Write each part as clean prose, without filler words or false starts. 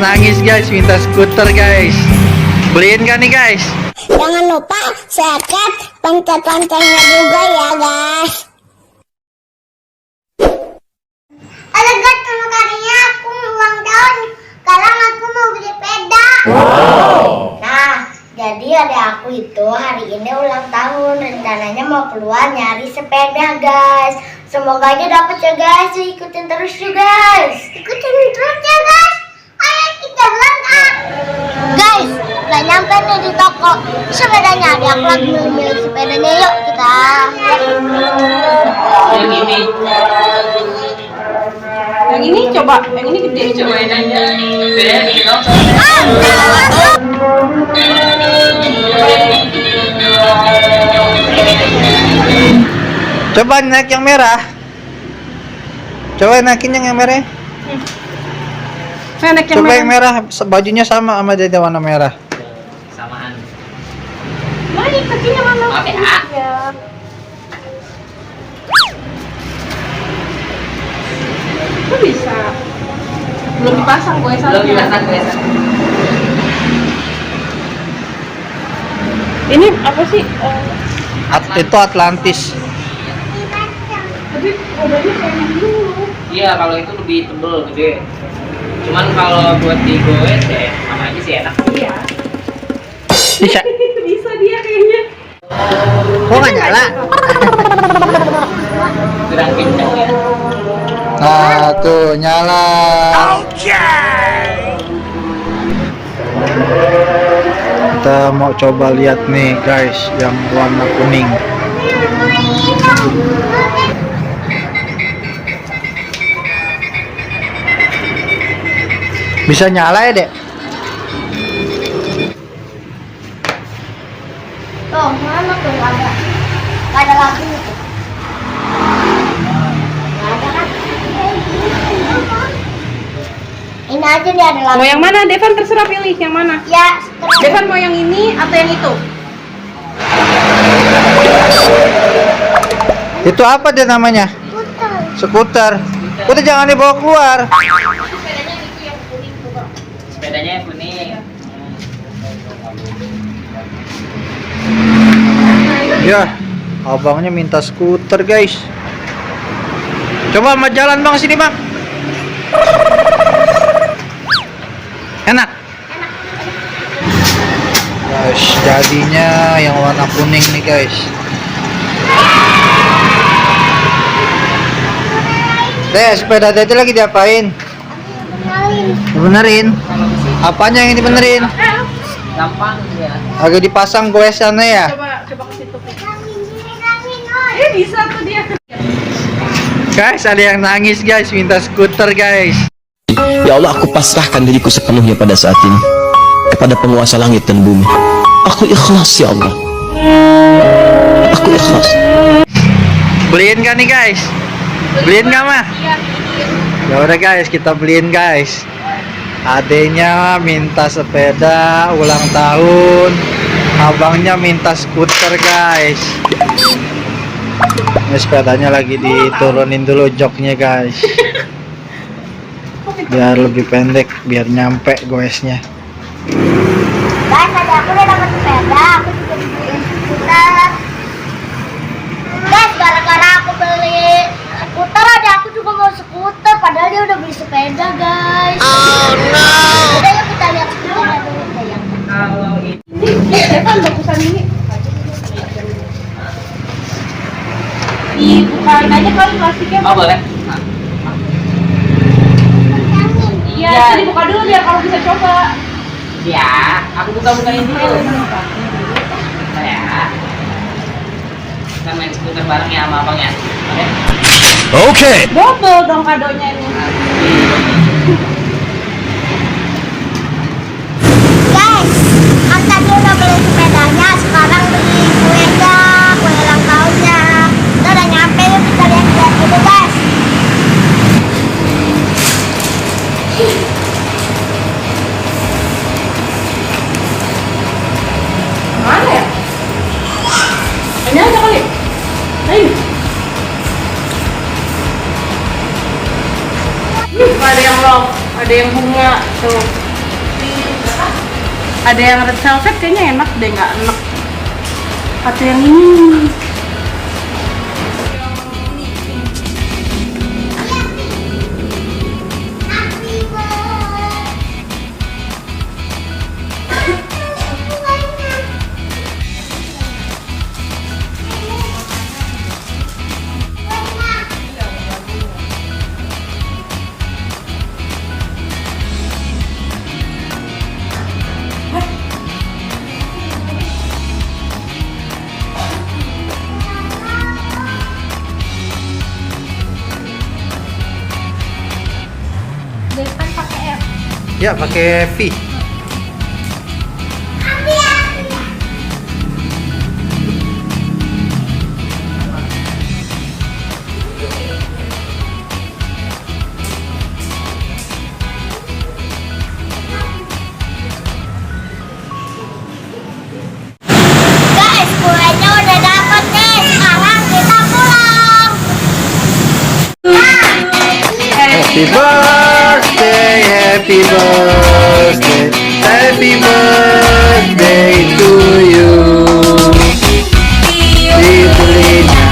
yang nangis guys, minta skuter guys. Beliin kan nih guys? Jangan lupa subscribe, pencet-pencetnya juga ya guys. Halo guys, sama kalinya aku ulang tahun. Sekarang aku mau beli sepeda. Nah, jadi ada aku itu hari ini ulang tahun. Rencananya mau keluar nyari sepeda guys. Semoga aja dapet ya guys. Ikutin terus ya guys. Ikutin terus ya guys. Ayo kita berangkat. Guys, udah nyampe nih di toko. Sepedanya ada, aku lagi milih sepedanya. Yuk kita. Yang ini coba, yang ini gede. Cobain aja. Bedanya dikit dong. Coba naik yang merah. Coba naikin yang merah. Saya naik yang Coba yang merah. merah, bajunya sama Dede warna merah. Samaan. Naik kakinya mana? Maaf ya. Kok bisa? Belum dipasang gue sama. Belum dipasang biasa. Ini apa sih? Itu Atlantis. Tapi modalnya kayak yang dulu. Iya, kalau itu lebih tebel, gede. Cuman kalau buat digoes ya sama aja sih enak. Iya. Bisa. Bisa dia kayaknya. Kok nggak nyala? Kurang kencang ya. Nah, tuh nyala. Kita mau coba lihat nih guys, yang warna kuning. Bisa nyala ya, Dek? Tuh, mana tuh ada? Gak ada lagi tuh. Gak ada kan? Ini aja nih ada lagi. Mau yang mana? Devan terserah pilih yang mana. Ya, sekarang. Devan mau yang ini atau yang itu? Itu apa dia namanya? Skuter. Udah jangan dibawa keluar. Sepedanya yang kuning. Ya, abangnya minta skuter guys. Coba sama jalan bang, sini bang. Enak. Guys, jadinya yang warna kuning nih guys. Deh, sepeda Dede lagi diapain? Dibenerin. Apanya yang dibenerin? Gampang ya. Agak dipasang goesannya ya. Coba ke situ. Bisa tuh dia. Guys, ada yang nangis guys, minta skuter guys. Ya Allah, aku pasrahkan diriku sepenuhnya pada saat ini kepada penguasa langit dan bumi. Aku ikhlas ya Allah. Aku ikhlas. Beliin kan nih guys? Beliin nggak mah? Ya udah guys, kita beliin guys. Adenya minta sepeda ulang tahun, abangnya minta skuter guys. Ini sepedanya lagi diturunin dulu joknya guys, biar lebih pendek, biar nyampe goesnya. Guys, ada aku udah dapat sepeda, aku juga dibeliin skuter. Guys, gara-gara aku beli skuter, ada aku juga mau skuter, padahal dia udah beli sepeda guys. Oh no. Udah yuk kita lihat skuternya dulu sayang. Kalau ini Devan bagusan ini. Dibukain aja kali plastiknya. oh boleh. Iya, jadi buka dulu biar kalau bisa coba. Ya, aku buka-bukain dulu. Bentar ya. Kita main skuter bareng ya sama abang ya. Oke? Oke. Double dong kadonya ini. Guys, kan tadi udah beli sepedanya, sekarang beli kuenya, kue ulang tahunnya. Kita udah nyampe, yuk kita lihat-lihat dulu guys. Mana ya? Ini aja kali. Ayo. Ada yang love, ada yang bunga tuh. Ada yang red velvet kayaknya enak deh, nggak enak. Atau yang ini. Ya, pakai V. Guys, kuenya udah dapet nih. Sekarang kita pulang. Happy birthday, happy birthday, happy birthday to you. Dibelinya.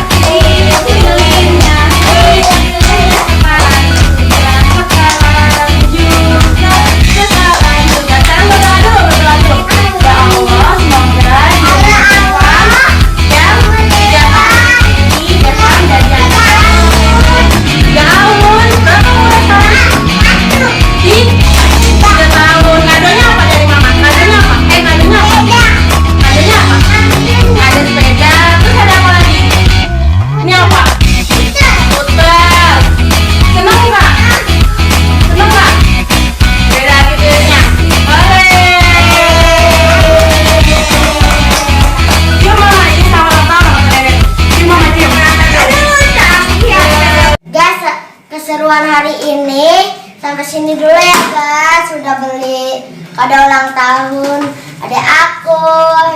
Guys, keseruan hari ini sampai sini dulu ya guys. Sudah beli kado ulang tahun adek aku.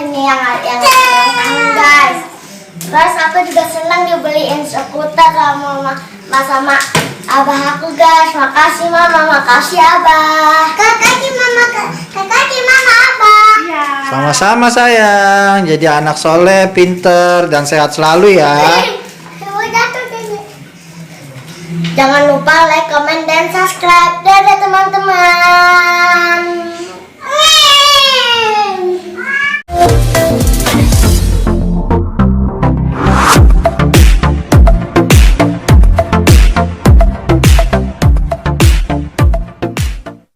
Ini yang ulang tahun guys. Terus aku juga senang dibeliin skuter sama abah aku guys. Makasih mama, makasih abah. Makasih mama, abah. Iya. Sama-sama sayang. Jadi anak soleh, pinter, dan sehat selalu ya. Jangan lupa like, comment, dan subscribe. Dadah teman-teman.